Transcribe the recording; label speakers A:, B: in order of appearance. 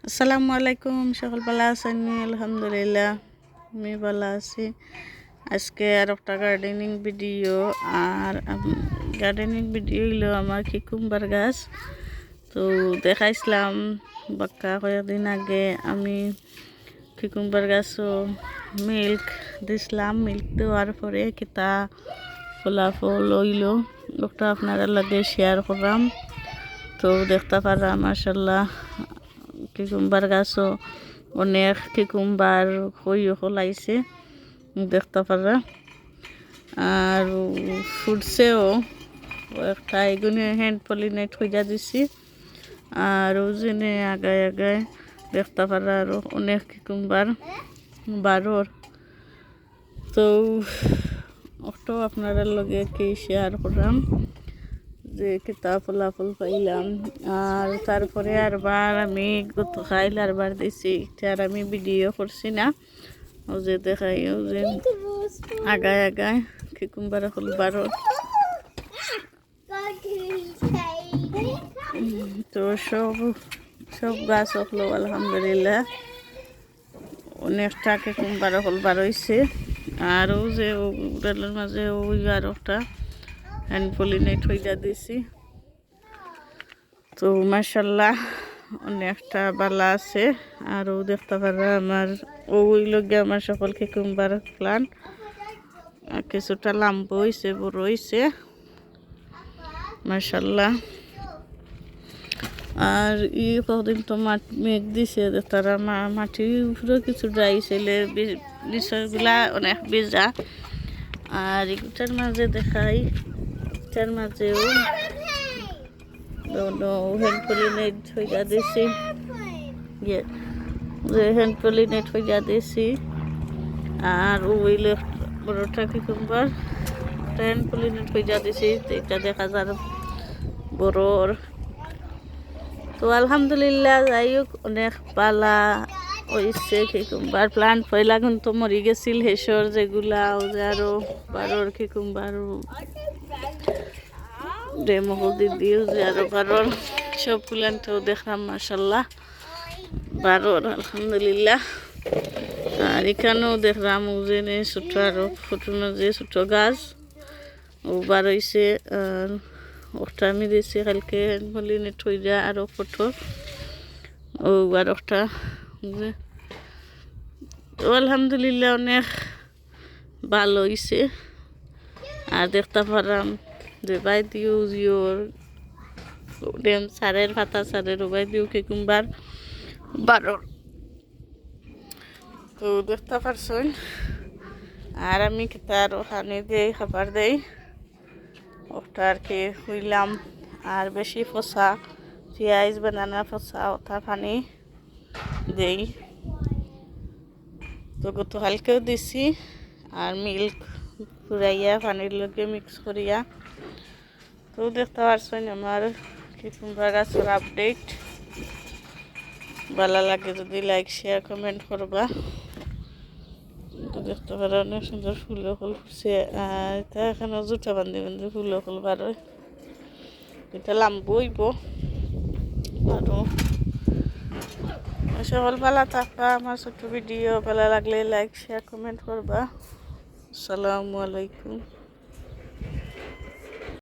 A: আসসালামু আলাইকুম, সকল ভালো আছেন? আলহামদুলিল্লাহ আমি ভালো আছি। আজকে আর একটা গার্ডেনিং ভিডিও। আর গার্ডেনিং ভিডিও হইলো আমার কিকুম্বার গাছ। তো দেখাইছিলাম বাক্কা কয়েকদিন আগে আমি কিকুম্বার গাছও মিল্ক দিছিলাম। মিল্ক দেওয়ার পরে কিতা ফলাফল হইল ওটা আপনারা লাগে শেয়ার করলাম। তো দেখতে পারা মাশাল্লাহ কিকুম্বার গাছও অনেক কিকুম্বার হলাইছে দেখতে পারা। আর ফুটছেও একটা এগুনে হ্যান্ড পলিনেট হইয়া দিছি। আর ওজনে আগায় আগায় দেখতে পারা আরও অনেক কিকুম্বার বারোর। তো ওটাও আপনারা লগে কি শেয়ার করলাম যে কিতাব ফলাফল পাইলাম। আর তারপরে আরবার আমি গতকাল আরবার দিছি, আর আমি ভিডিও করছি না। ও যে দেখাই ও যে আগায় আগায় কিকুম্বার হল বারো। তো সব গাছ হলো আলহামদুলিল্লাহ অনেকটা কিকুম্বার হল বারোইছে। আর ও যে ওগুলোর মাঝে ওই আর একটা হ্যান্ড পলিনেট হইয়া দিছি। তো মাশাল্লাহ অনেকটা ভালো আছে। আর ও দেখতে পারা আমার ওই লগে আমার সকল কিকুম্বার প্লান্ট কিছুটা লাম্বা হয়েছে, বড় হয়েছে মাশাল্লাহ। আর কদিন তো মেঘ দিছে, তারা মাটির উপরেও কিছু ড্রাই ছিল, বিষয়গুলা অনেক বেজা। আর এটার মাঝে দেখাই, এটার মাঝেও হ্যান্ড পলিনেট হইয়া দিছি, হ্যান্ড পলিনেট হইয়া দিছি। আর ওইলে বড়টা কিকুম্বার হ্যান্ড পলিনেট হইয়া দিছি, এটা দেখা যায় বড়র। তো আলহামদুলিল্লাহ যাই হোক অনেক পালা হয়েছে কিকুম্বার প্লান্ট। পয়লা কিন্তু মরি গেছিল হেসর যেগুলা যে আরো বারোর কিকুম্বার ডেমো দিদিও যে আরো বারোর সব প্লান্টও দেখলাম মাশাল্লাহ বারোর আলহামদুলিল্লাহ। আর এখানেও দেখলাম ও যে ছোটো আরো ফুটুনো যে ছোটো গাছ ও বার হয়েছে। আর ওটা আমি দিয়েছি কালকে বলি নেট যা আরও ফটো ও আর একটা যে তো আলহামদুলিল্লাহ অনেক ভালো হয়েছে। আর দেখতে পারাম যে বাই দিও জিওর ডেম সারের পাতা সারের বাই দিও কিকুম্বার বারোর। তো দেখতে পারছেন। আর আমি তার ওখানে দেই খাবার দেই ওটা আর কি হইলাম। আর বেশি ফসা পেঁয়াজ বানানা ফসা ওটা পানি দেই। তো গতকালকেও দিছি। আর মিল্ক ফুরাইয়া পানির লগে মিক্স করিয়া। তো দেখতে পারছেন আমার কিকুম্বার গাছের আপডেট। ভালো লাগে যদি লাইক শেয়ার কমেন্ট করবা। দেখতে পারো অনেক সুন্দর ফুলও ফুল ফুটছে। আর এটা এখানে জুটা বান্ধি বান্ধি ফুলও ফুল বারোয়, এটা লাম্বু হইব। আরো সকল ভালো থাকবা। আমার ছোট্ট ভিডিও ভালো লাগলে লাইক শেয়ার কমেন্ট করবা। আসসালামু আলাইকুম।